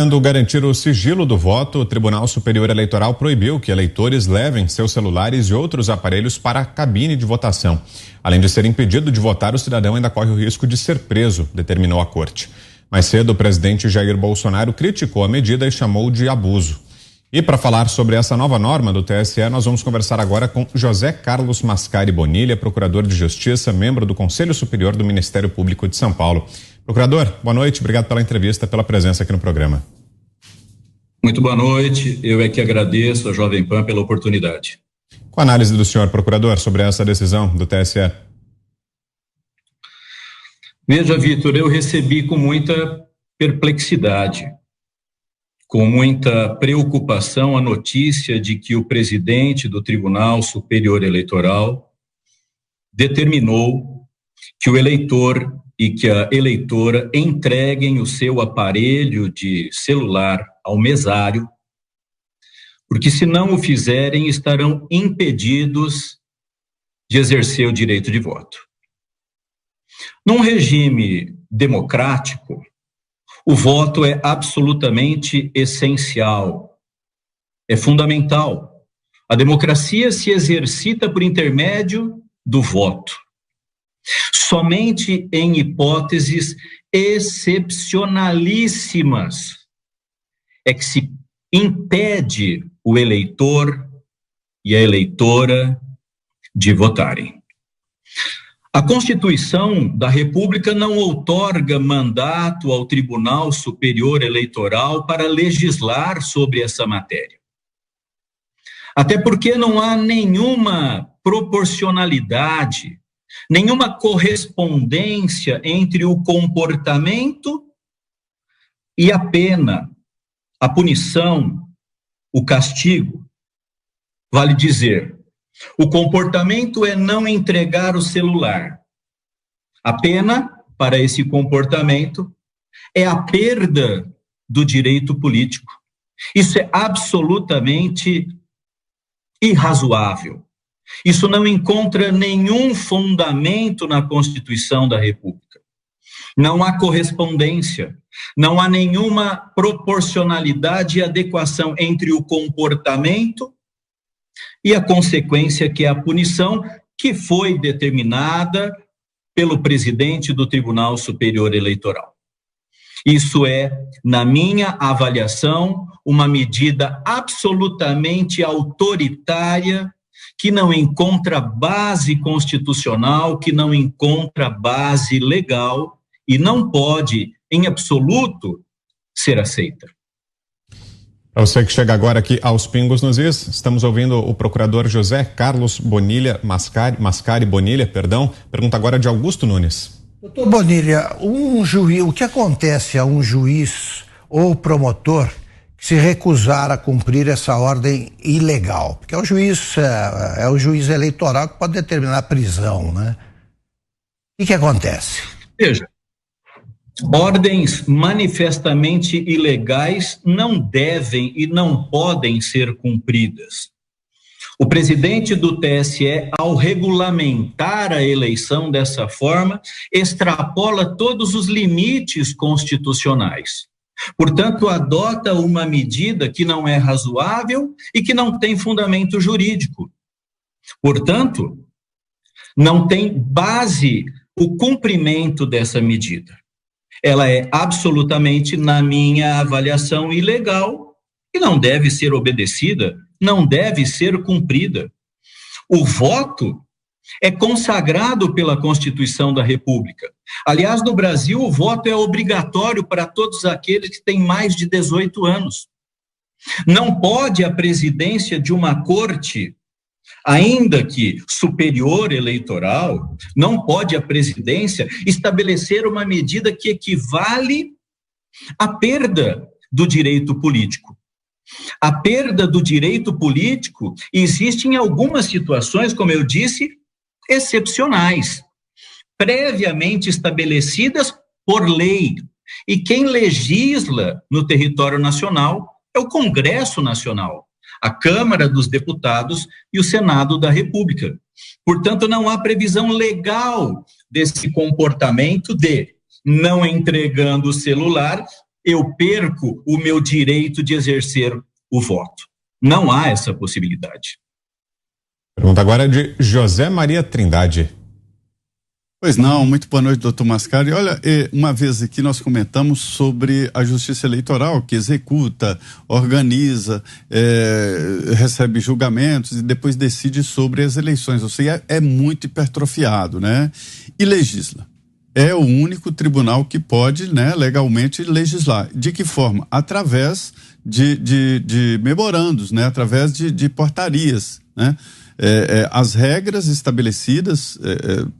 Tentando garantir o sigilo do voto, o Tribunal Superior Eleitoral proibiu que eleitores levem seus celulares e outros aparelhos para a cabine de votação. Além de ser impedido de votar, o cidadão ainda corre o risco de ser preso, determinou a corte. Mais cedo, o presidente Jair Bolsonaro criticou a medida e chamou de abuso. E para falar sobre essa nova norma do TSE, nós vamos conversar agora com José Carlos Mascari Bonilha, procurador de Justiça, membro do Conselho Superior do Ministério Público de São Paulo. Procurador, boa noite, obrigado pela entrevista, pela presença aqui no programa. Muito boa noite, eu é que agradeço a Jovem Pan pela oportunidade. Qual a análise do senhor, procurador, sobre essa decisão do TSE? Veja, Vitor, eu recebi com muita perplexidade, com muita preocupação a notícia de que o presidente do Tribunal Superior Eleitoral determinou que o eleitor e que a eleitora entreguem o seu aparelho de celular ao mesário, porque se não o fizerem, estarão impedidos de exercer o direito de voto. Num regime democrático, o voto é absolutamente essencial, é fundamental. A democracia se exercita por intermédio do voto. Somente em hipóteses excepcionalíssimas é que se impede o eleitor e a eleitora de votarem. A Constituição da República não outorga mandato ao Tribunal Superior Eleitoral para legislar sobre essa matéria. Até porque não há nenhuma proporcionalidade, nenhuma correspondência entre o comportamento e a pena, a punição, o castigo. Vale dizer, o comportamento é não entregar o celular. A pena para esse comportamento é a perda do direito político. Isso é absolutamente irrazoável. Isso não encontra nenhum fundamento na Constituição da República. Não há correspondência, não há nenhuma proporcionalidade e adequação entre o comportamento e a consequência, que é a punição, que foi determinada pelo presidente do Tribunal Superior Eleitoral. Isso é, na minha avaliação, uma medida absolutamente autoritária, que não encontra base constitucional, que não encontra base legal e não pode, em absoluto, ser aceita. Para você que chega agora aqui aos Pingos nos Is, estamos ouvindo o procurador José Carlos Bonilha, Mascari Bonilha, pergunta agora de Augusto Nunes. Doutor Bonilha, o que acontece a um juiz ou promotor que se recusar a cumprir essa ordem ilegal? Porque é o juiz eleitoral que pode determinar a prisão, né? O que acontece? Veja, ordens manifestamente ilegais não devem e não podem ser cumpridas. O presidente do TSE, ao regulamentar a eleição dessa forma, extrapola todos os limites constitucionais. Portanto, adota uma medida que não é razoável e que não tem fundamento jurídico. Portanto, não tem base o cumprimento dessa medida. Ela é absolutamente, na minha avaliação, ilegal e não deve ser obedecida, não deve ser cumprida. O voto é consagrado pela Constituição da República. Aliás, no Brasil, o voto é obrigatório para todos aqueles que têm mais de 18 anos. Não pode a presidência de uma corte, ainda que superior eleitoral, não pode a presidência estabelecer uma medida que equivale à perda do direito político. A perda do direito político existe em algumas situações, como eu disse, excepcionais, previamente estabelecidas por lei. E quem legisla no território nacional é o Congresso Nacional, a Câmara dos Deputados e o Senado da República. Portanto, não há previsão legal desse comportamento de, não entregando o celular, eu perco o meu direito de exercer o voto. Não há essa possibilidade. Pergunta agora de José Maria Trindade. Pois não, muito boa noite, doutor Mascari. Olha, uma vez aqui nós comentamos sobre a Justiça Eleitoral, que executa, organiza, recebe julgamentos e depois decide sobre as eleições. Ou seja, é muito hipertrofiado, né? E legisla. É o único tribunal que pode, né, legalmente legislar. De que forma? Através de memorandos, né? Através de portarias, né? As regras estabelecidas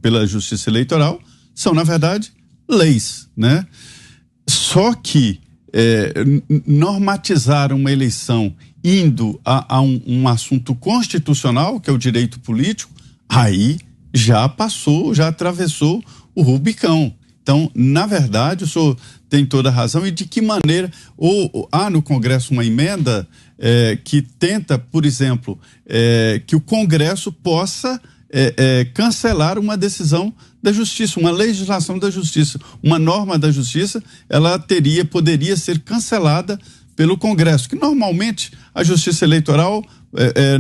pela Justiça Eleitoral são, na verdade, leis, né? Só que normatizar uma eleição indo a um assunto constitucional, que é o direito político, aí já passou, já atravessou o Rubicão. Então, na verdade, o senhor tem toda a razão. E de que maneira? Há no Congresso uma emenda que tenta, por exemplo, que o Congresso possa cancelar uma decisão da Justiça, uma legislação da Justiça, uma norma da Justiça, ela poderia ser cancelada pelo Congresso, que normalmente a Justiça Eleitoral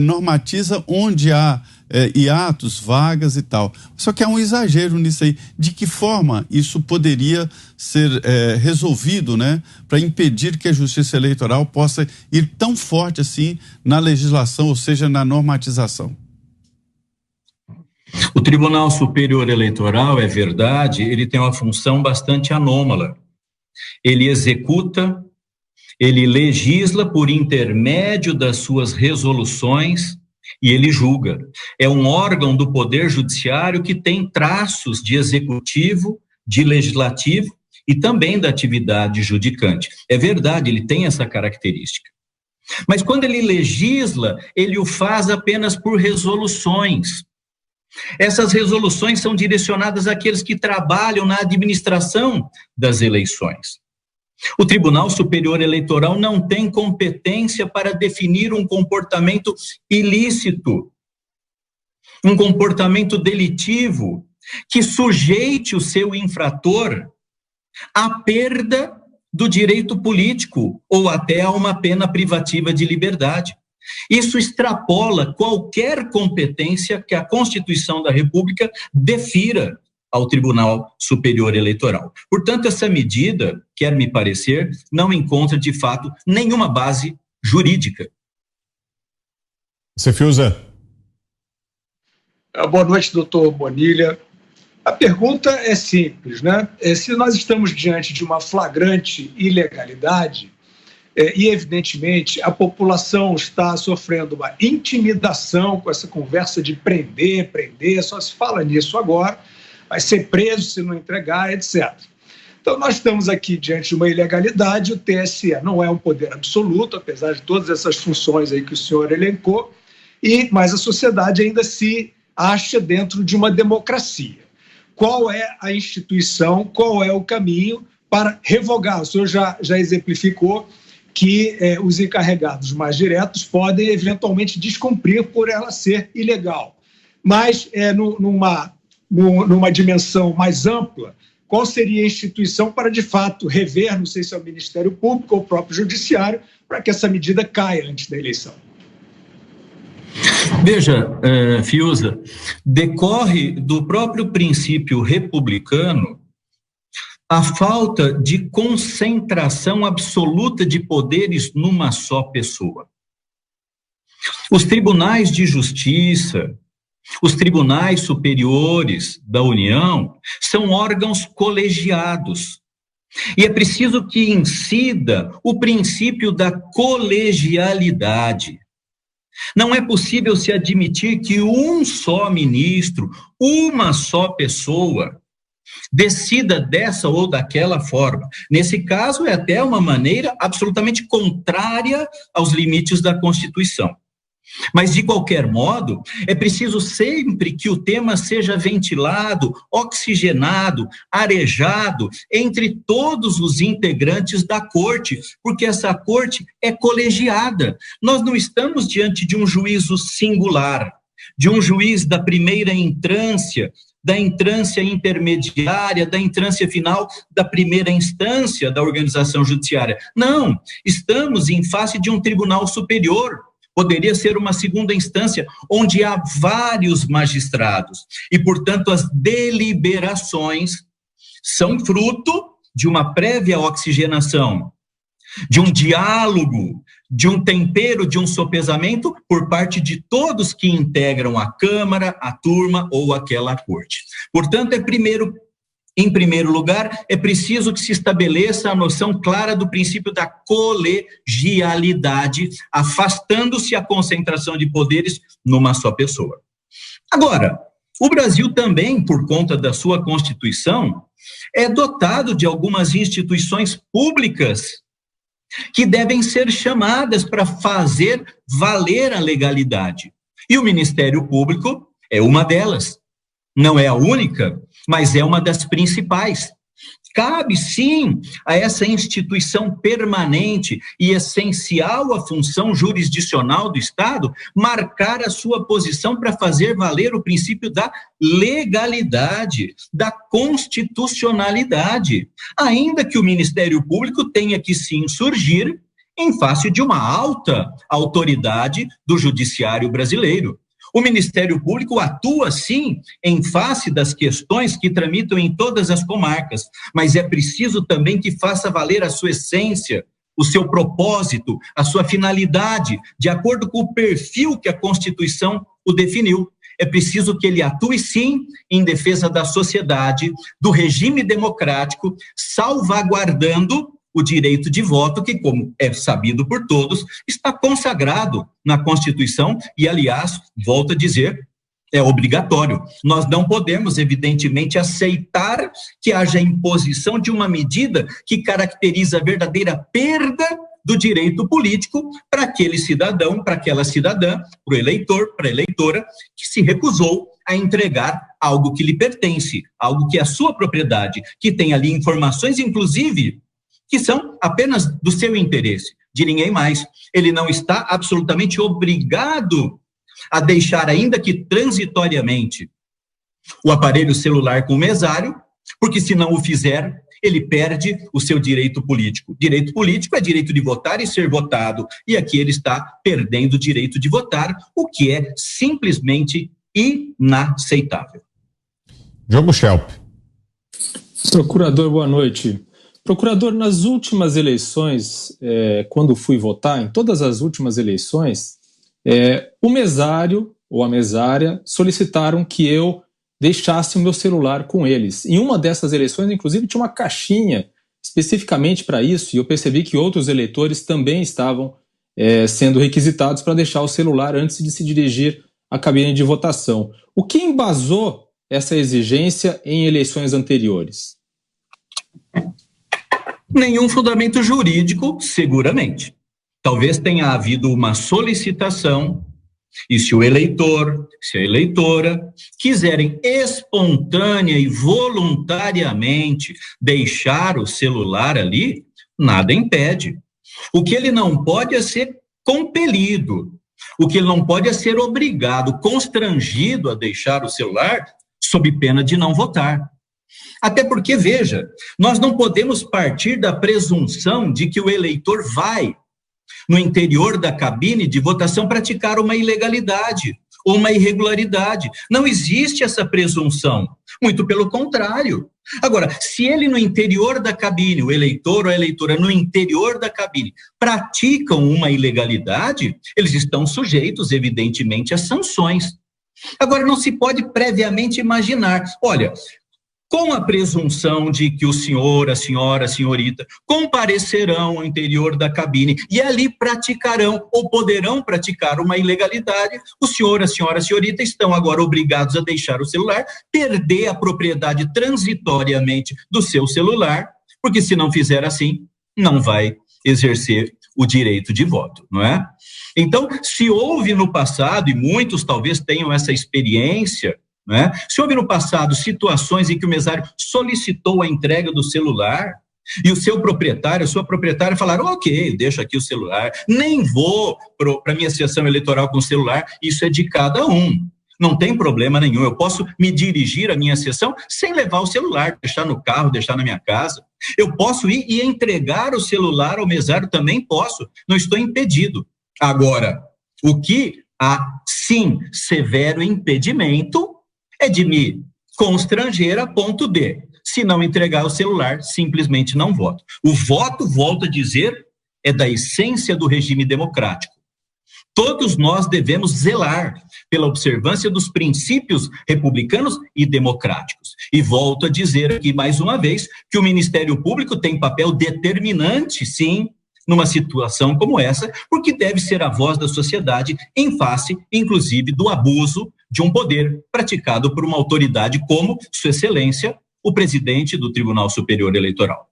normatiza onde há hiatos, vagas e tal. Só que há um exagero nisso aí. De que forma isso poderia ser resolvido, né, para impedir que a Justiça Eleitoral possa ir tão forte assim na legislação, ou seja, na normatização? O Tribunal Superior Eleitoral, é verdade, ele tem uma função bastante anômala. Ele executa, ele legisla por intermédio das suas resoluções e ele julga. É um órgão do Poder Judiciário que tem traços de executivo, de legislativo e também da atividade judicante. É verdade, ele tem essa característica. Mas quando ele legisla, ele o faz apenas por resoluções. Essas resoluções são direcionadas àqueles que trabalham na administração das eleições. O Tribunal Superior Eleitoral não tem competência para definir um comportamento ilícito, um comportamento delitivo, que sujeite o seu infrator à perda do direito político ou até a uma pena privativa de liberdade. Isso extrapola qualquer competência que a Constituição da República defira ao Tribunal Superior Eleitoral. Portanto, essa medida, quer me parecer, não encontra, de fato, nenhuma base jurídica. Cefiuza. Boa noite, doutor Bonilha. A pergunta é simples, né? Se nós estamos diante de uma flagrante ilegalidade, e evidentemente a população está sofrendo uma intimidação com essa conversa de prender, só se fala nisso agora, vai ser preso se não entregar, etc. Então, nós estamos aqui diante de uma ilegalidade, o TSE não é um poder absoluto, apesar de todas essas funções aí que o senhor elencou, mas a sociedade ainda se acha dentro de uma democracia. Qual é a instituição, qual é o caminho para revogar? O senhor já exemplificou que os encarregados mais diretos podem eventualmente descumprir por ela ser ilegal. Mas, numa dimensão mais ampla, qual seria a instituição para, de fato, rever, não sei se é o Ministério Público ou o próprio Judiciário, para que essa medida caia antes da eleição? Veja, Fiuza, decorre do próprio princípio republicano a falta de concentração absoluta de poderes numa só pessoa. Os tribunais de justiça, os tribunais superiores da União são órgãos colegiados. E é preciso que incida o princípio da colegialidade. Não é possível se admitir que um só ministro, uma só pessoa, decida dessa ou daquela forma. Nesse caso, é até uma maneira absolutamente contrária aos limites da Constituição. Mas, de qualquer modo, é preciso sempre que o tema seja ventilado, oxigenado, arejado entre todos os integrantes da corte, porque essa corte é colegiada. Nós não estamos diante de um juízo singular, de um juiz da primeira instância da entrância intermediária, da entrância final, da primeira instância da organização judiciária. Não, estamos em face de um tribunal superior. Poderia ser uma segunda instância, onde há vários magistrados. E, portanto, as deliberações são fruto de uma prévia oxigenação, de um diálogo, de um tempero, de um sopesamento por parte de todos que integram a Câmara, a turma ou aquela corte. Portanto, em primeiro lugar, é preciso que se estabeleça a noção clara do princípio da colegialidade, afastando-se a concentração de poderes numa só pessoa. Agora, o Brasil também, por conta da sua Constituição, é dotado de algumas instituições públicas que devem ser chamadas para fazer valer a legalidade. E o Ministério Público é uma delas. Não é a única, mas é uma das principais. Cabe, sim, a essa instituição permanente e essencial à função jurisdicional do Estado marcar a sua posição para fazer valer o princípio da legalidade, da constitucionalidade, ainda que o Ministério Público tenha que se insurgir em face de uma alta autoridade do judiciário brasileiro. O Ministério Público atua, sim, em face das questões que tramitam em todas as comarcas, mas é preciso também que faça valer a sua essência, o seu propósito, a sua finalidade, de acordo com o perfil que a Constituição o definiu. É preciso que ele atue, sim, em defesa da sociedade, do regime democrático, salvaguardando o direito de voto, que, como é sabido por todos, está consagrado na Constituição e, aliás, volto a dizer, é obrigatório. Nós não podemos, evidentemente, aceitar que haja imposição de uma medida que caracteriza a verdadeira perda do direito político para aquele cidadão, para aquela cidadã, para o eleitor, para a eleitora, que se recusou a entregar algo que lhe pertence, algo que é a sua propriedade, que tem ali informações, inclusive, que são apenas do seu interesse, de ninguém mais. Ele não está absolutamente obrigado a deixar, ainda que transitoriamente, o aparelho celular com o mesário, porque se não o fizer, ele perde o seu direito político. Direito político é direito de votar e ser votado, e aqui ele está perdendo o direito de votar, o que é simplesmente inaceitável. Diogo Schelp. Procurador, boa noite. Procurador, nas últimas eleições, quando fui votar, em todas as últimas eleições, o mesário ou a mesária solicitaram que eu deixasse o meu celular com eles. Em uma dessas eleições, inclusive, tinha uma caixinha especificamente para isso, e eu percebi que outros eleitores também estavam sendo requisitados para deixar o celular antes de se dirigir à cabine de votação. O que embasou essa exigência em eleições anteriores? Nenhum fundamento jurídico, seguramente. Talvez tenha havido uma solicitação, e se o eleitor, se a eleitora quiserem espontânea e voluntariamente deixar o celular ali, nada impede. O que ele não pode é ser compelido, o que ele não pode é ser obrigado, constrangido a deixar o celular sob pena de não votar. Até porque, veja, nós não podemos partir da presunção de que o eleitor vai, no interior da cabine de votação, praticar uma ilegalidade ou uma irregularidade. Não existe essa presunção, muito pelo contrário. Agora, se ele no interior da cabine, o eleitor ou a eleitora no interior da cabine, praticam uma ilegalidade, eles estão sujeitos, evidentemente, a sanções. Agora, não se pode previamente imaginar, olha, com a presunção de que o senhor, a senhora, a senhorita comparecerão ao interior da cabine e ali praticarão ou poderão praticar uma ilegalidade, o senhor, a senhora, a senhorita estão agora obrigados a deixar o celular, perder a propriedade transitoriamente do seu celular, porque se não fizer assim, não vai exercer o direito de voto, não é? Então, se houve no passado, e muitos talvez tenham essa experiência, né? Se houve no passado situações em que o mesário solicitou a entrega do celular e o seu proprietário, a sua proprietária falaram, ok, deixa aqui o celular, nem vou para a minha sessão eleitoral com o celular, isso é de cada um. Não tem problema nenhum. Eu posso me dirigir à minha sessão sem levar o celular, deixar no carro, deixar na minha casa. Eu posso ir e entregar o celular ao mesário, também posso. Não estou impedido. Agora, o que há, sim, severo impedimento é de me constranger a ponto de, se não entregar o celular, simplesmente não voto. O voto, volto a dizer, é da essência do regime democrático. Todos nós devemos zelar pela observância dos princípios republicanos e democráticos. E volto a dizer aqui mais uma vez que o Ministério Público tem papel determinante, sim, numa situação como essa, porque deve ser a voz da sociedade em face, inclusive, do abuso de um poder praticado por uma autoridade como Sua Excelência, o presidente do Tribunal Superior Eleitoral.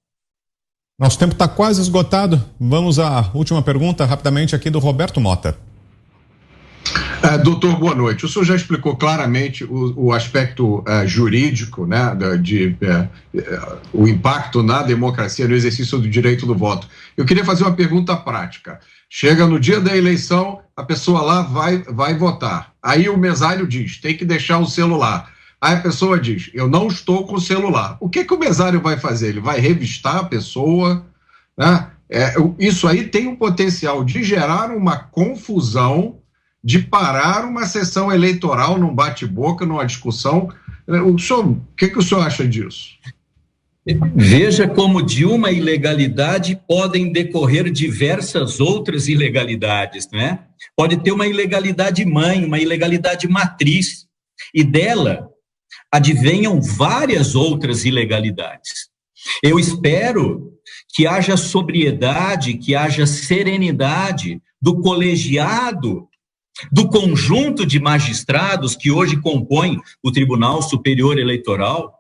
Nosso tempo está quase esgotado. Vamos à última pergunta, rapidamente, aqui do Roberto Mota. Doutor, boa noite. O senhor já explicou claramente o aspecto jurídico, né, o impacto na democracia, no exercício do direito do voto. Eu queria fazer uma pergunta prática. Chega no dia da eleição, a pessoa lá vai votar. Aí o mesário diz, tem que deixar o celular. Aí a pessoa diz, eu não estou com o celular. O que o mesário vai fazer? Ele vai revistar a pessoa, né? Isso aí tem um potencial de gerar uma confusão, de parar uma sessão eleitoral num bate-boca, numa discussão. O que o senhor acha disso? Veja como de uma ilegalidade podem decorrer diversas outras ilegalidades, né? Pode ter uma ilegalidade mãe, uma ilegalidade matriz, e dela advenham várias outras ilegalidades. Eu espero que haja sobriedade, que haja serenidade do colegiado, do conjunto de magistrados que hoje compõem o Tribunal Superior Eleitoral,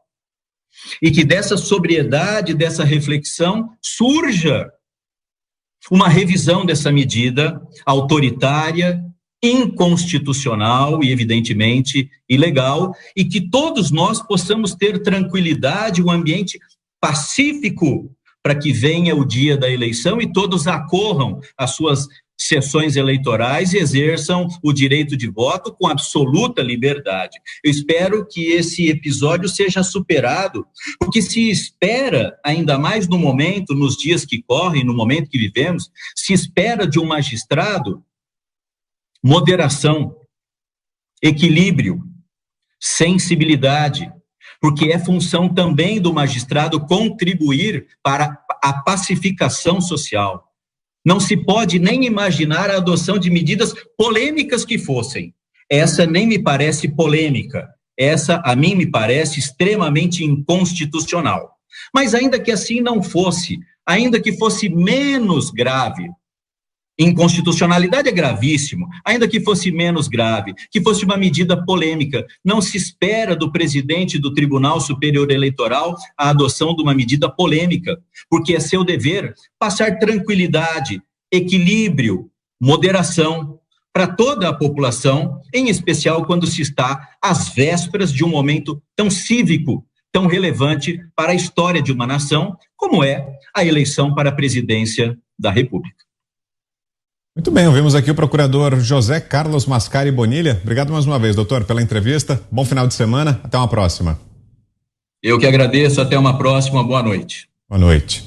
e que dessa sobriedade, dessa reflexão, surja uma revisão dessa medida autoritária, inconstitucional e, evidentemente, ilegal, e que todos nós possamos ter tranquilidade, um ambiente pacífico, para que venha o dia da eleição e todos acorram às suas sessões eleitorais e exerçam o direito de voto com absoluta liberdade. Eu espero que esse episódio seja superado, porque se espera, ainda mais no momento, nos dias que correm, no momento que vivemos, se espera de um magistrado moderação, equilíbrio, sensibilidade, porque é função também do magistrado contribuir para a pacificação social. Não se pode nem imaginar a adoção de medidas polêmicas que fossem. Essa nem me parece polêmica. Essa, a mim, me parece extremamente inconstitucional. Mas ainda que assim não fosse, ainda que fosse menos grave, inconstitucionalidade é gravíssimo, ainda que fosse menos grave, que fosse uma medida polêmica, não se espera do presidente do Tribunal Superior Eleitoral a adoção de uma medida polêmica, porque é seu dever passar tranquilidade, equilíbrio, moderação para toda a população, em especial quando se está às vésperas de um momento tão cívico, tão relevante para a história de uma nação, como é a eleição para a presidência da República. Muito bem, ouvimos aqui o procurador José Carlos Mascari Bonilha. Obrigado mais uma vez, doutor, pela entrevista. Bom final de semana, até uma próxima. Eu que agradeço, até uma próxima, boa noite. Boa noite.